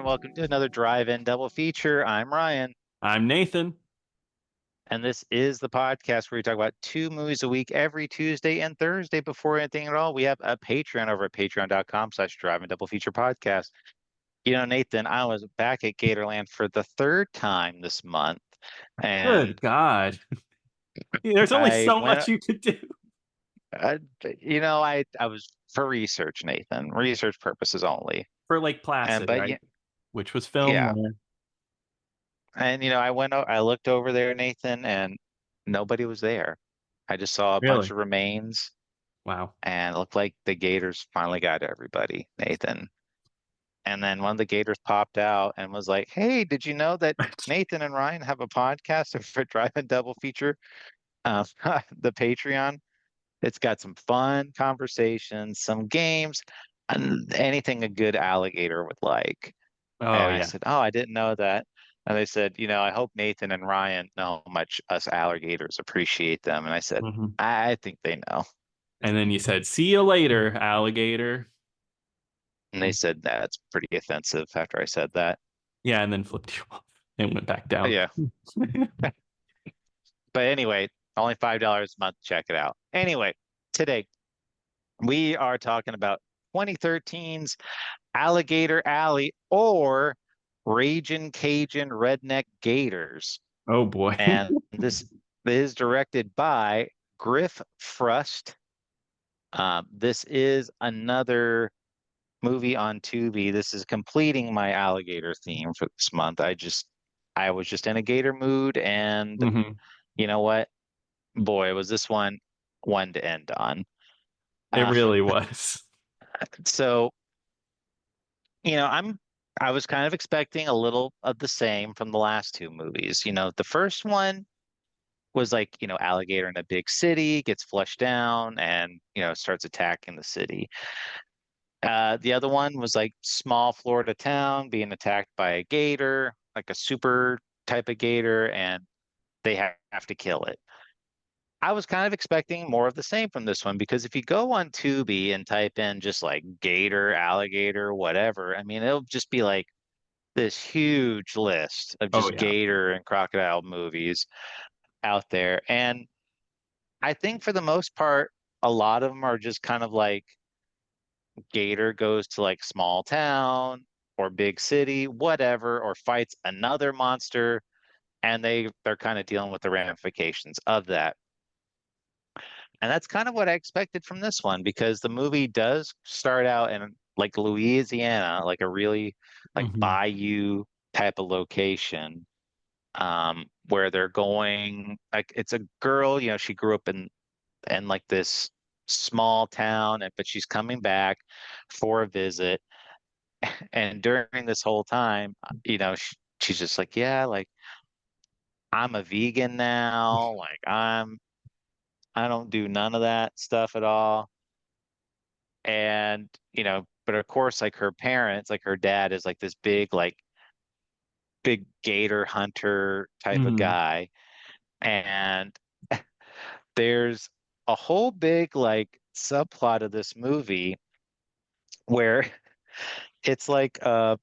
welcome to another Drive-In Double Feature. I'm Ryan, I'm Nathan. and this is the podcast where we talk about two movies a week every Tuesday and Thursday. Before anything at all, we have a Patreon over at patreon.com/Drive-In Double Feature Podcast. Nathan, I was back at Gatorland for the third time this month, and Good God. There's only I so went, much you could do uh, I was for research, Nathan, research purposes only. for Lake And Placid, but right? yeah, Which was filmed yeah. there. And I looked over there, Nathan, and nobody was there. I just saw a bunch Really? of remains, Wow. and it looked like the Gators finally got everybody, Nathan. And then one of the Gators popped out and was like, "Hey, did you know that Nathan and Ryan have a podcast for Drive-In Double Feature, uh, the Patreon? It's got some fun conversations, some games, and anything a good alligator would like." Oh And I yeah. said, "Oh, I didn't know that." And they said, "I hope Nathan and Ryan know how much us alligators appreciate them." And I said, hmm I think they know. And then you said, "See you later, alligator." And they said that's pretty offensive after I said that. Yeah, and then flipped you off and went back down. Yeah. But anyway, only $5 a month. Check it out. Anyway, today we are talking about 2013's Alligator Alley or Ragin Cajun Redneck Gators. Oh boy. And this is directed by Griff Frust. This is another movie on Tubi. This is completing my alligator theme for this month. I was just in a gator mood, and hmm you know what? Boy, was this one to end on. It Uh, really was. so I was kind of expecting a little of the same from the last two movies. The first one was like, alligator in a big city gets flushed down and, starts attacking the city. The other one was like small Florida town being attacked by a gator, like a super type of gator, and they have to kill it. I was kind of expecting more of the same from this one because if you go on Tubi and type in just like gator, alligator, whatever, I mean, it'll just be like this huge list of Oh just yeah. gator and crocodile movies out there. And I think for the most part, a lot of them are just kind of like Gator goes to like small town or big city, whatever, or fights another monster, and they're kind of dealing with the ramifications of that. And that's kind of what I expected from this one because the movie does start out in like Louisiana, like a really like hmm bayou type of location, where they're going like it's a girl, she grew up in like this small town, and but she's coming back for a visit. And during this whole time, she's just like, yeah, like I'm a vegan now. Like I don't do none of that stuff at all. And, but of course, like her parents, like her dad is like this big gator hunter type of hmm guy. And there's a whole big like subplot of this movie where it's like a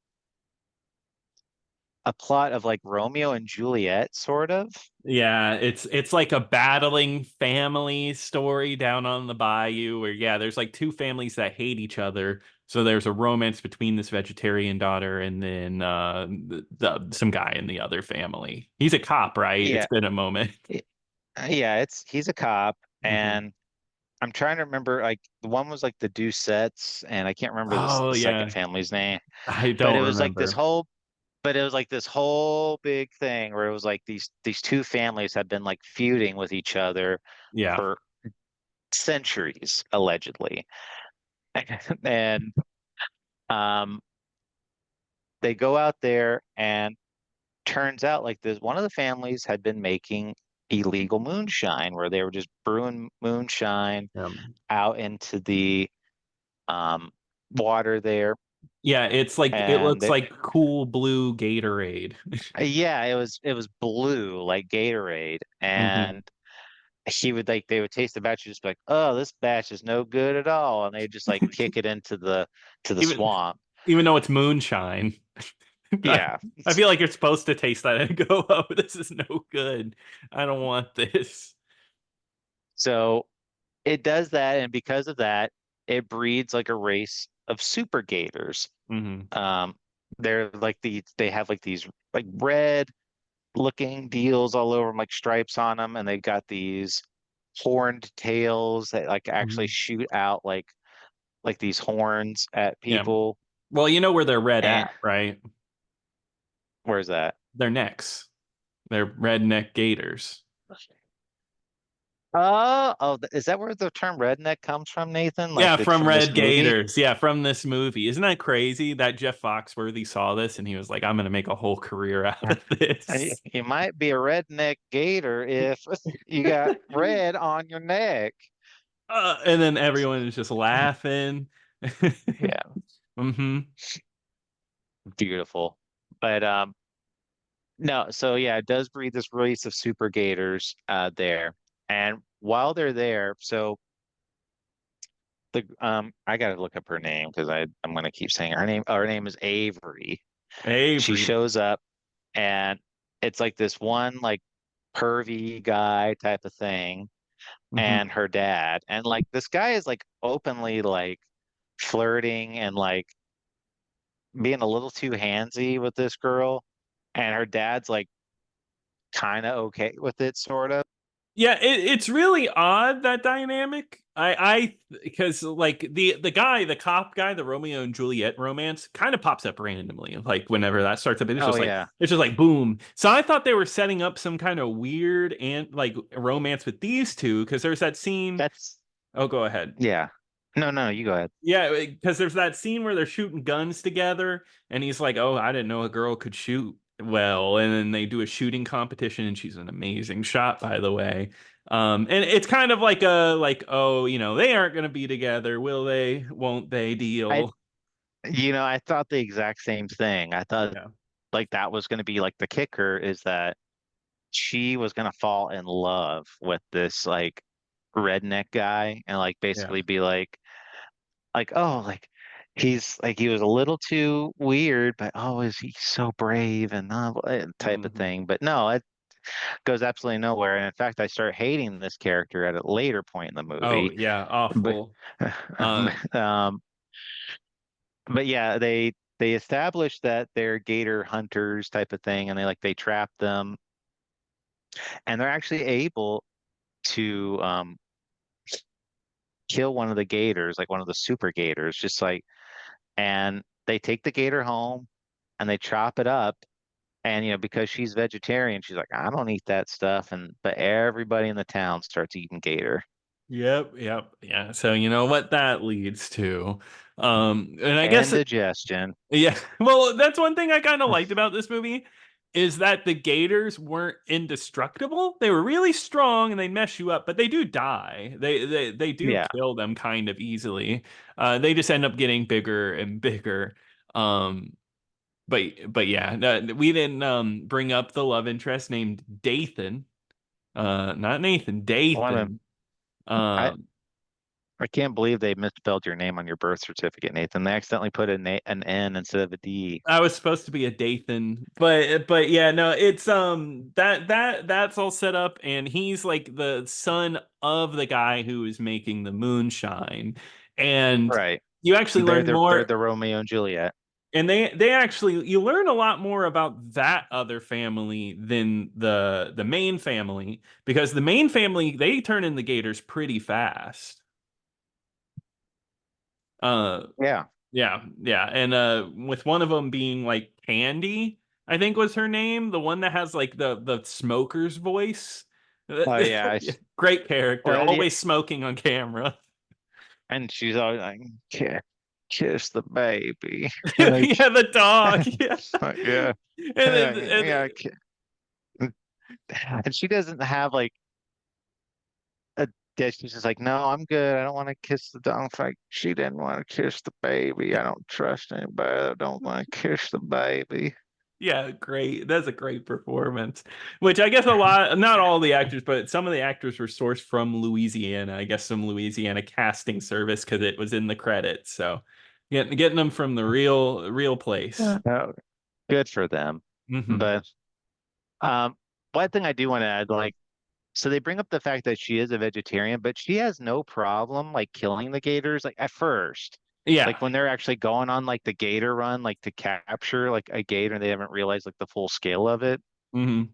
plot of like Romeo and Juliet, sort of. Yeah, it's like a battling family story down on the bayou where yeah, there's like two families that hate each other. So there's a romance between this vegetarian daughter and then some guy in the other family. He's a cop, right? It's Yeah, been a moment. y- yeah. It's he's a cop, hmm and I'm trying to remember. Like the one was like the Doucettes, and I can't remember Oh the second yeah, family's name. I But don't it was like this remember. whole, but it was like this whole big thing where it was like these two families had been like feuding with each other Yeah. for centuries, allegedly, and um, they go out there and turns out like this one of the families had been making illegal moonshine where they were just brewing moonshine Um, out into the um water there. yeah, it's like it And looks like cool blue Gatorade. yeah, it was blue like Gatorade. hmm And they would taste the batch and just be like, oh, this batch is no good at all, and they just like kick it into the Even swamp. even though it's moonshine. Yeah. I feel like you're supposed to taste that and go, oh, this is no good. I don't want this. So it does that, and because of that, it breeds like a race of super gators. Hmm. Um, they have like these like red looking deals all over them, like stripes on them, and they've got these horned tails that like actually Hmm. shoot out like these horns at Yeah. people. Well, you know where they're red And at, right? where's that? Their necks. They're redneck gators. Is that where the term redneck comes from, Nathan? Yeah, from From this Red movie? Gators. Yeah, from this movie. Isn't that crazy that Jeff Foxworthy saw this and he was like, I'm going to make a whole career out of And this? you might be a redneck gator if you got red on your neck. And then everyone is just laughing. Yeah, Hmm. beautiful. But no, so yeah, it does breed this race of super gators there. And while they're there, so the I gotta look up her name because I'm gonna keep saying her name. Her name is Avery. She Avery. shows up and it's like this one like pervy guy type of thing, Hmm. and her dad. And like this guy is like openly like flirting and like being a little too handsy with this girl. And her dad's like kind of okay with it, sort of. Yeah, it's really odd that dynamic. Because like the guy, the cop guy, the Romeo and Juliet romance kind of pops up randomly, like whenever that starts up, and Oh yeah. it's just like boom. So I thought they were setting up some kind of weird and like romance with these two because there's that scene. That's Oh, go ahead. yeah. No, no, you go ahead. Yeah, because there's that scene where they're shooting guns together, and he's like, "Oh, I didn't know a girl could shoot well." And then they do a shooting competition, and she's an amazing shot, by the way. And it's kind of like oh, they aren't going to be together, will they? Won't they? I Deal. I thought the exact same thing. I thought Yeah, like that was going to be like the kicker is that she was going to fall in love with this like redneck guy and like yeah. basically be like oh like he was a little too weird, but oh is he so brave and type of Hmm. thing. But no, it goes absolutely nowhere. And in fact, I start hating this character at a later point in the Oh, movie. yeah, But awful. Uh, um, but yeah, they establish that they're gator hunters type of thing, and they trap them, and they're actually able to kill one of the gators, like one of the super gators, just like, and they take the gator home and they chop it up. And because she's vegetarian, she's like, I don't eat that stuff. And but everybody in the town starts eating gator. yep, yep, yeah. So you know what that leads to. And I guess Indigestion. yeah. Well, that's one thing I kind of liked about this movie is that the gators weren't indestructible. They were really strong and they mess you up, but they do die. They do Yeah. kill them kind of easily. They just end up getting bigger and bigger. Um, but yeah, we didn't bring up the love interest named Dathan. Not Nathan, Well, Dathan. I Um, I can't believe they misspelled your name on your birth certificate, Nathan. They accidentally put an N instead of a D. I was supposed to be a Dathan, but yeah, no, it's that's all set up, and he's like the son of the guy who is making the moonshine, and Right. you actually They're learn they're more, the Romeo and Juliet. and they actually you learn a lot more about that other family than the main family because the main family they turn in the Gators pretty fast. Uh, Yeah. Yeah, yeah. And with one of them being like Candy, I think was her name, the one that has like the smoker's voice. Oh yeah. Yeah, great character, Well, yeah. always smoking on camera. And she's always like, kiss the baby. Like, Yeah, the dog. Yeah. yeah. And then Yeah. And she doesn't have like a she's just like, no, I'm good. I don't want to kiss the dog. Like she didn't want to kiss the baby. I don't trust anybody that don't want to kiss the baby. yeah, great. That's a great performance. Which I guess a lot, not all the actors, but some of the actors were sourced from Louisiana. I guess some Louisiana casting service because it was in the credits. So getting them from the real place. Oh, good for them. Hmm. But um, one thing I do want to add, like, so they bring up the fact that she is a vegetarian, but she has no problem like killing the gators. Like at first, Yeah. like when they're actually going on like the gator run, like to capture like a gator, and they haven't realized like the full scale of it. Hmm.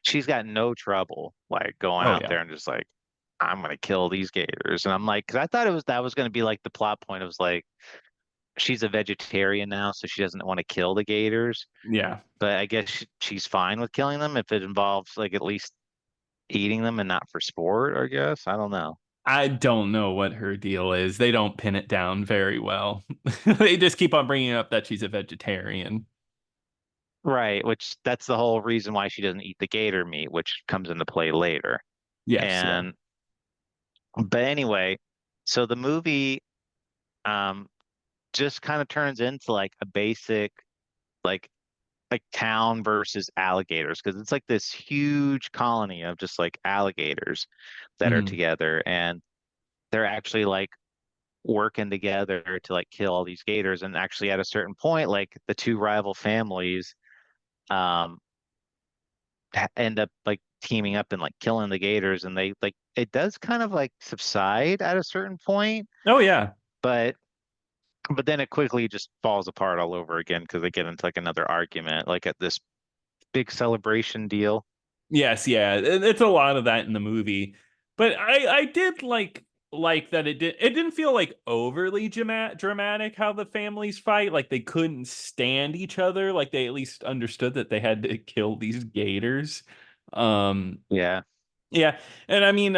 She's got no trouble like going Oh out yeah. there and just like, I'm gonna kill these gators. And I'm like, because I thought that was gonna be like the plot point. It was like she's a vegetarian now, so she doesn't want to kill the gators. Yeah. But I guess she's fine with killing them if it involves like at least eating them and not for sport, I guess. I don't know. I don't know what her deal is. They don't pin it down very well. They just keep on bringing up that she's a vegetarian. Right, which that's the whole reason why she doesn't eat the gator meat, which comes into play later. Yes, yeah. And but anyway, so the movie um just kind of turns into like a basic like town versus alligators because it's like this huge colony of just like alligators that are Mhm. together and they're actually like working together to like kill all these gators and actually at a certain point like the two rival families um end up like teaming up and like killing the gators and they like it does kind of like subside at a certain point Oh yeah. but then it quickly just falls apart all over again because they get into like another argument like at this big celebration deal. Yes, yeah. It's a lot of that in the movie. But I did like that it didn't feel like overly dramatic how the families fight. Like they couldn't stand each other. Like they at least understood that they had to kill these gators. Um Yeah. Yeah, and I mean,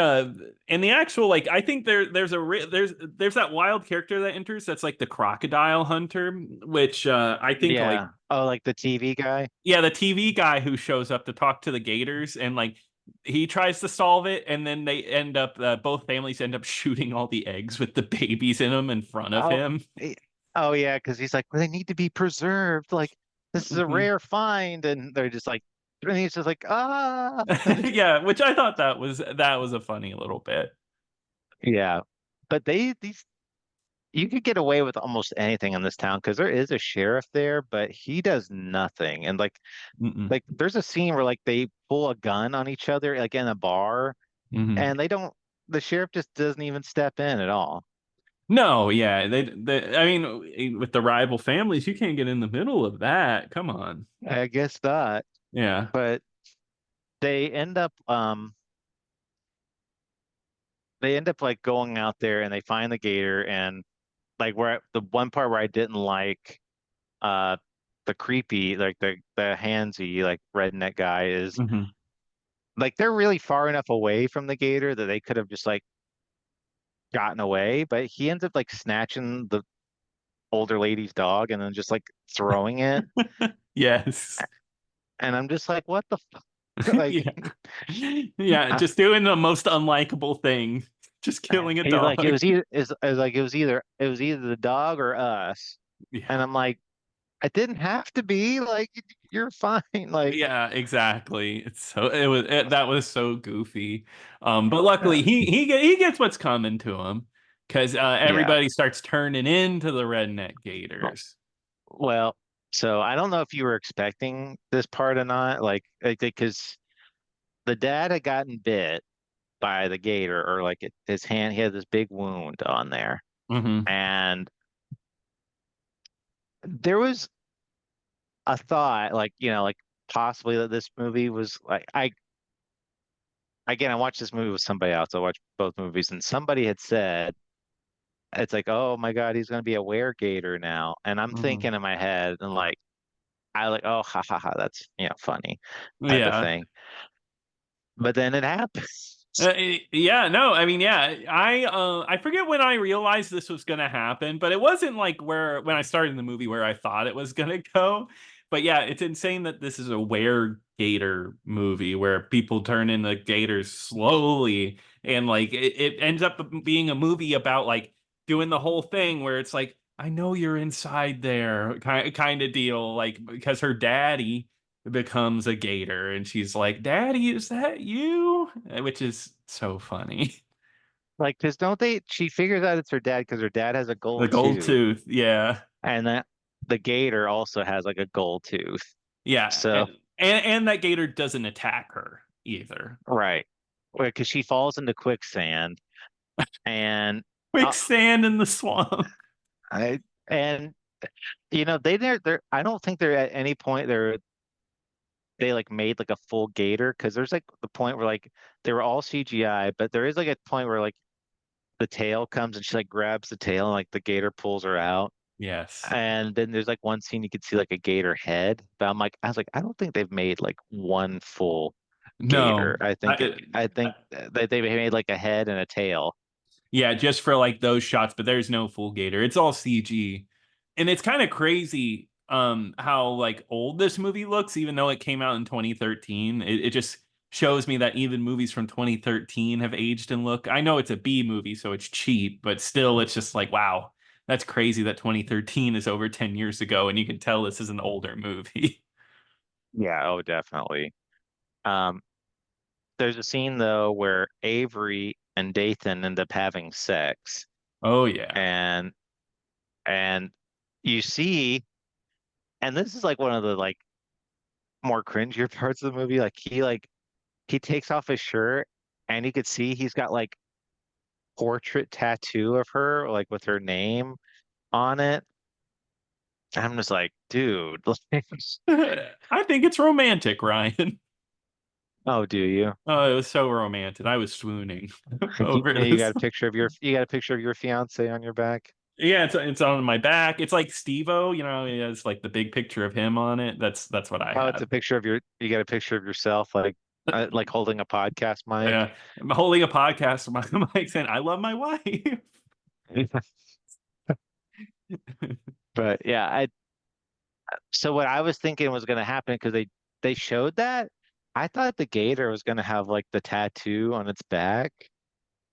in the actual like, I think there's that wild character that enters that's like the crocodile hunter, which I think like Yeah. Oh, like the TV guy? yeah, the TV guy who shows up to talk to the gators and like he tries to solve it, and then they end up both families end up shooting all the eggs with the babies in them in front of Oh, him. eh, oh yeah, because he's like, well, they need to be preserved. Like, this is a Mhm. rare find, and they're just like, and he's just like, ah. Yeah, which I thought that was a funny little bit. Yeah. But these you could get away with almost anything in this town because there is a sheriff there, but he does nothing. And Mm-mm. like there's a scene where like they pull a gun on each other like in a bar, Hmm. and they don't. The sheriff just doesn't even step in at all. No, yeah, I mean, with the rival families, you can't get in the middle of that. Come on. I guess not. Yeah. But they end up like going out there and they find the gator and like where the one part where I didn't like uh the creepy like the handsy like redneck guy is Hmm. like they're really far enough away from the gator that they could have just like gotten away, but he ends up like snatching the older lady's dog and then just like throwing it. Yes. And I'm just like, what the fuck? Like, Yeah. Yeah, I, just doing the most unlikable thing. Just killing a he's like, dog. it was either the dog or us. And Yeah. I'm like, it didn't have to be like you're fine. Like, Yeah, exactly. That was so goofy. But luckily uh, he gets what's coming to him because yeah. everybody starts turning into the redneck gators. Well, so I don't know if you were expecting this part or not, like because the dad had gotten bit by the gator, or like his hand, he had this big wound on there, Hmm. and there was a thought, like like possibly that this movie was like I again I watched this movie with somebody else. I watched both movies, and somebody had said it's like, oh my God, he's gonna be a weregator now, and I'm Hmm. thinking in my head and like I like, oh ha ha ha, that's funny type of Yeah. thing. But then it happens. Yeah, no, I mean, yeah, I forget when I realized this was gonna happen, but it wasn't like where when I started the movie where I thought it was gonna go. But yeah, it's insane that this is a were gator movie where people turn into gators slowly, and like it ends up being a movie about like doing the whole thing where it's like, I know you're inside there, kind of deal, like because her daddy becomes a gator and she's like, Daddy, is that you? Which is so funny. Like, because don't they? She figures out it's her dad because her dad has a The gold gold tooth, tooth. Yeah. and that. the gator also has like a gold tooth. Yeah, So and that gator doesn't attack her either. right, because she falls into quicksand, and uh, Quicksand in the swamp. I and they're I don't think they're at any point they like made like a full gator, because there's like the point where like they were all CGI, but there is like a point where like the tail comes and she like grabs the tail and like the gator pulls her out. Yes. And then there's like one scene you could see like a gator head, but I was like, I don't think they've made like one full gator. No. I think that they made like a head and a tail. Yeah, just for like those shots, but there's no full gator. It's all CG. And it's kind of crazy how like old this movie looks, even though it came out in 2013. It just shows me that even movies from 2013 have aged and look. I know it's a B movie, so it's cheap, but still it's just like, wow, that's crazy that 2013 is over 10 years ago, and you can tell this is an older movie. Yeah, oh definitely. Um, there's a scene though where Avery and Dathan end up having sex, Oh yeah. and and you see, and this is like one of the like more cringier parts of the movie. Like he takes off his shirt and you could see he's got like portrait tattoo of her, like with her name on it. I'm just like, dude, like, I think it's romantic, Ryan. oh, do you? Oh, it was so romantic. I was swooning You, over you got this. a picture of your fiance on your back? Yeah, it's on my back. It's like Steve-O, it has like the big picture of him on it. That's what I Oh, it's had. a picture of you got a picture of yourself like holding a podcast mic. I'm holding a podcast with my mic saying, I love my wife. But yeah, I so what I was thinking was going to happen, because they showed that, I thought the gator was going to have like the tattoo on its back.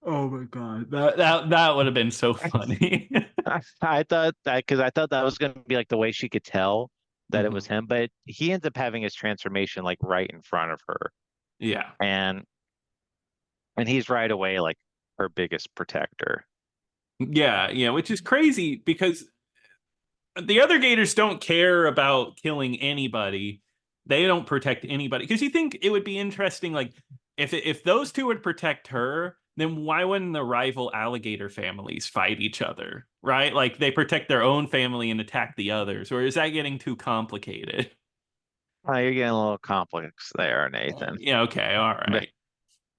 Oh my God. That would have been so funny. I thought that, because I thought that was going to be like the way she could tell that it was Mhm. him, but he ends up having his transformation like right in front of her, Yeah. and he's right away like her biggest protector. Yeah, yeah, which is crazy because the other Gators don't care about killing anybody. They don't protect anybody because you think it would be interesting, like if those two would protect her, then why wouldn't the rival alligator families fight each other, right? Like they protect their own family and attack the others, or is that getting too complicated? You're getting a little complex there, Nathan. Yeah, okay, all But right.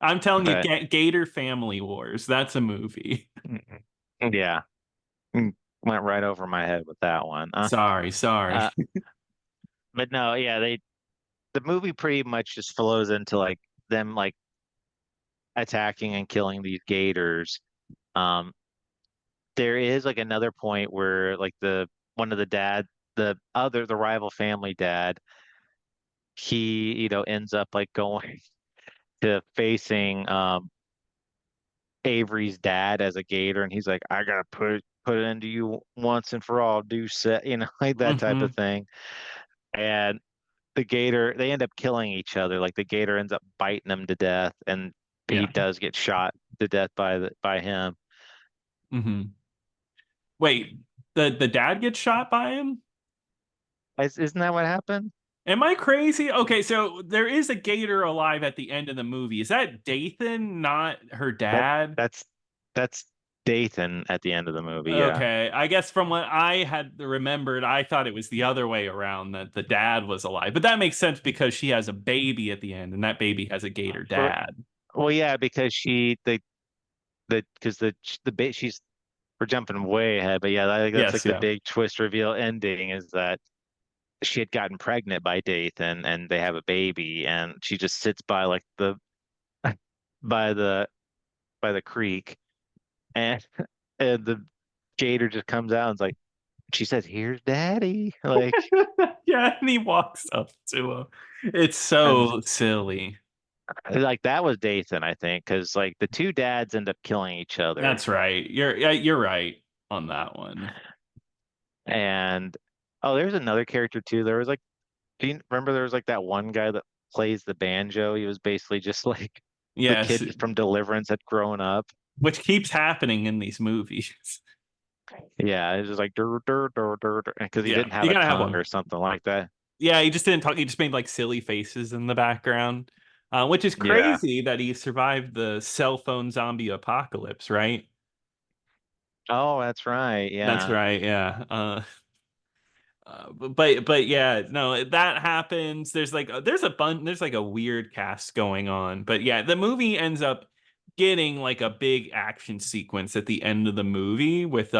I'm telling you, but Gator Family Wars. That's a movie. yeah, went right over my head with that one. Sorry. Uh, but no, yeah, the movie pretty much just flows into like them like attacking and killing these gators. Um, there is like another point where like the one of the dad, the rival family dad, he ends up like going to facing Avery's dad as a gator, and he's like, I gotta put it into you once and for all, do set, like that type of Hmm. thing. And the gator, they end up killing each other. Like the gator ends up biting him to death, and he Yeah. does get shot to death by him. Hmm. Wait, the dad gets shot by him? Isn't that what happened? Am I crazy? Okay, so there is a gator alive at the end of the movie. Is that Dathan, not her That dad? that's that's Dathan at the end of the movie. Yeah. Okay, I guess from what I had remembered, I thought it was the other way around that the dad was alive. But that makes sense because she has a baby at the end, and that baby has a gator Well, dad. well, yeah, because she's, we're jumping way ahead, but yeah, I think that's like Yes, the yeah. big twist reveal ending, is that she had gotten pregnant by Dathan and they have a baby, and she just sits by like the by the by the creek, and and the gator just comes out and's like, she says, "Here's daddy." Yeah, and he walks up to him. It's And so silly. like that was Dathan, I think, because like the two dads end up killing each other. That's right. You're right on that one. And oh, there's another character too. There was like, do you remember there was like that one guy that plays the banjo? He was basically just like the Yes, kid from Deliverance had grown up. which keeps happening in these movies. Yeah, it's just like because he Yeah, didn't have you a gotta have tongue one. or something like that. Yeah, he just didn't talk. He just made like silly faces in the background, which is Yeah. crazy that he survived the cell phone zombie apocalypse, right? Oh, that's right. That's Yeah. right. Yeah. But yeah, no, that happens. There's like a weird cast going on. But yeah, the movie ends up getting like a big action sequence at the end of the movie with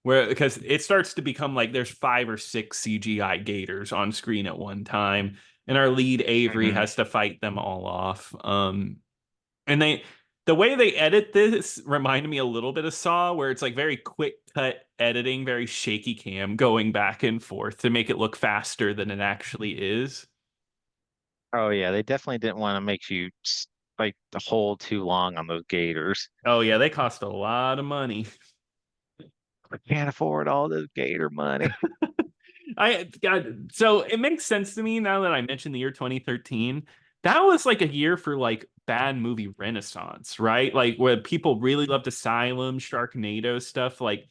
where because it starts to become like there's 5 or 6 CGI gators on screen at one time, and our lead Avery Hmm. has to fight them all off. And the way they edit this reminded me a little bit of Saw, where it's like very quick cut editing, very shaky cam going back and forth to make it look faster than it actually is. Oh yeah, they definitely didn't want to make you like hold too long on those gators. Oh yeah, they cost a lot of money. I can't afford all this gator money. I God, so it makes sense to me now that I mentioned the year 2013. That was like a year for like bad movie renaissance, right? Like where people really loved Asylum, Sharknado stuff. Like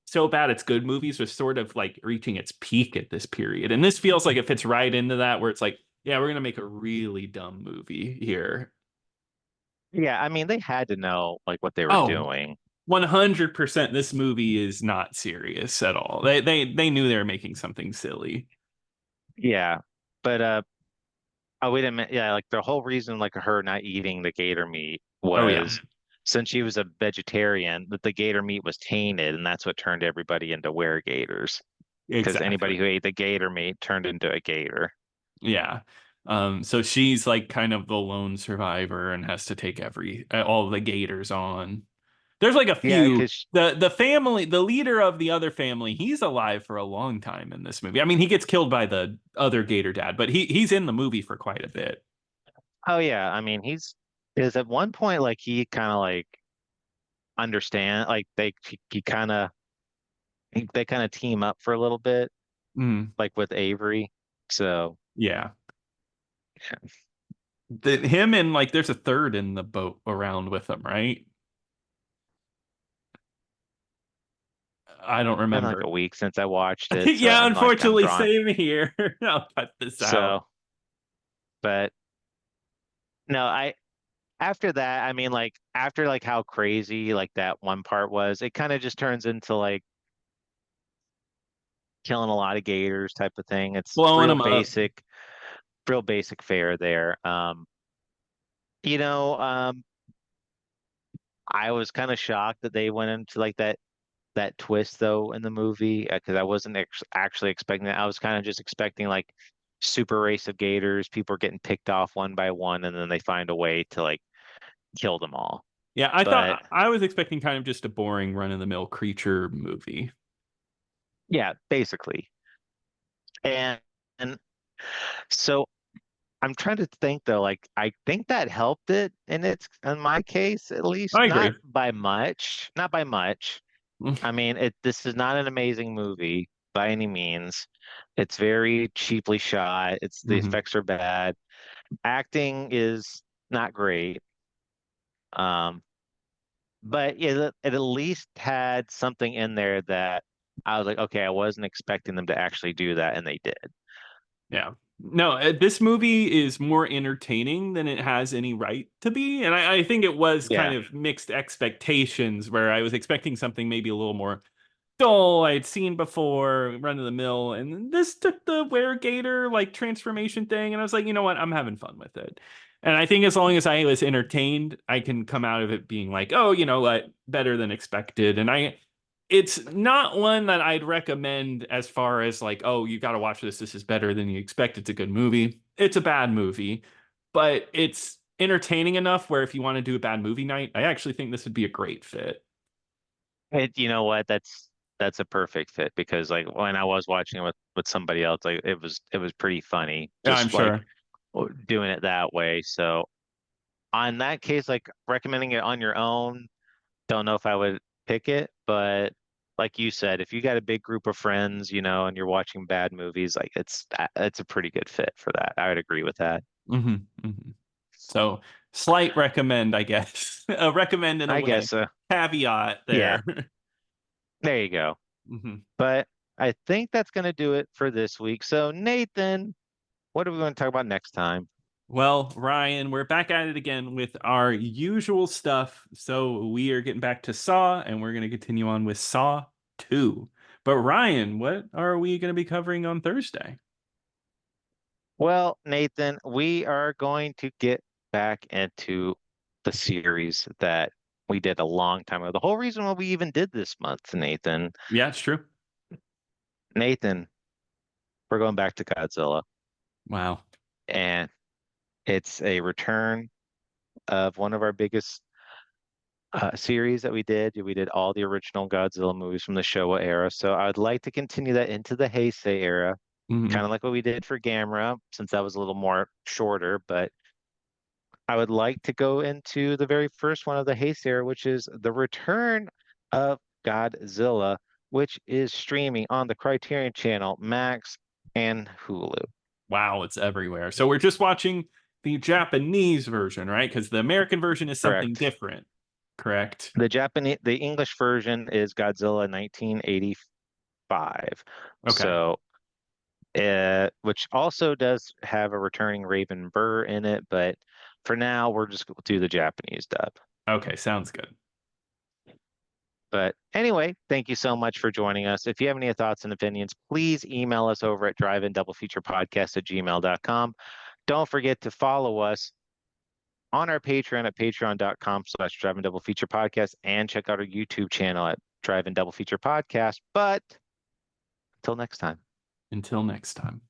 so bad it's good movies was sort of like reaching its peak at this period. And this feels like it fits right into that where it's like, yeah, we're gonna make a really dumb movie here. Yeah, I mean they had to know like what they were Oh, doing. 100% this movie is not serious at all. They knew they were making something silly. Yeah. But oh wait a minute. Yeah, like the whole reason like her not eating the gator meat Oh yeah, was since she was a vegetarian, that the gator meat was tainted, and that's what turned everybody into weregators. Because exactly. anybody who ate the gator meat turned into a gator. Yeah. So she's like kind of the lone survivor and has to take all the gators on. There's like a Yeah, few. because The family, the leader of the other family, he's alive for a long time in this movie. I mean, he gets killed by the other gator dad, but he's in the movie for quite a bit. oh yeah, I mean he's is at one point like he kind of like understand like he kind of they kind of team up for a little bit Mm, like with Avery. So yeah. Him and like there's a third in the boat around with him, right? I don't been like remember. a week since I watched it, so Yeah, I'm unfortunately, drawn. same here. I'll cut this out. So, but no, I after that, I mean like after like how crazy like that one part was, it kind of just turns into like killing a lot of gators type of thing. It's Blowing him up. real basic fare there. You know, I was kind of shocked that they went into like that twist though in the movie because I wasn't actually expecting that. I was kind of just expecting like super race of gators, people are getting picked off one by one, and then they find a way to like kill them all. Yeah, I But thought I was expecting kind of just a boring run-of-the-mill creature movie. yeah, basically. And and so I'm trying to think though, like I think that helped it in my case at least, I not agree. by much, not by much. I mean, this is not an amazing movie by any means. It's very cheaply shot. It's the Hmm. effects are bad. Acting is not great. Um, but it at least had something in there that I was like, okay, I wasn't expecting them to actually do that, and they did. Yeah. No, this movie is more entertaining than it has any right to be. And I think it was kind Yeah. of mixed expectations where I was expecting something maybe a little more dull I'd seen before, run of the mill, and this took the weregator like transformation thing, and I was like, you know what, I'm having fun with it. And I think as long as I was entertained, I can come out of it being like, oh, you know what, better than expected. And it's not one that I'd recommend as far as like, oh, you got to watch this. This is better than you expect. It's a good movie. It's a bad movie, but it's entertaining enough where if you want to do a bad movie night, I actually think this would be a great fit. You know what? That's a perfect fit because like when I was watching it with somebody else, like it was pretty funny, Yeah, I'm just like sure. doing it that way. So on that case, like recommending it on your own, don't know if I would pick it, but like you said, if you got a big group of friends, you know, and you're watching bad movies, like it's a pretty good fit for that. I would agree with that. Hmm. Hmm. So, slight recommend, I guess. A recommend in a I way. guess, Caveat yeah. there. There you go. Hmm. But I think that's going to do it for this week. So, Nathan, what are we going to talk about next time? Well, Ryan, we're back at it again with our usual stuff. So we are getting back to Saw, and we're going to continue on with Saw 2. But Ryan, what are we going to be covering on Thursday? Well, Nathan, we are going to get back into the series that we did a long time ago. The whole reason why we even did this month, Yeah, it's true. Nathan, we're going back to Godzilla. Wow. And it's a return of one of our biggest series that we did. We did all the original Godzilla movies from the Showa era. So I would like to continue that into the Heisei era, kind Hmm. of like what we did for Gamera, since that was a little more shorter. But I would like to go into the very first one of the Heisei era, which is the return of Godzilla, which is streaming on the Criterion Channel, Max, and Hulu. Wow, it's everywhere. So we're just watching the Japanese version, right? Because the American version is something Correct. different, correct? The English version is Godzilla 1985. Okay. So, which also does have a returning Raven Burr in it, but for now, we're just going to do the Japanese dub. Okay, sounds good. But anyway, thank you so much for joining us. If you have any thoughts and opinions, please email us over at drive-in-double-feature-podcast@gmail.com. Don't forget to follow us on our Patreon at patreon.com/drive-in-double-feature-podcast and check out our YouTube channel at Drive-in-double-feature-podcast. But until next time. Until next time.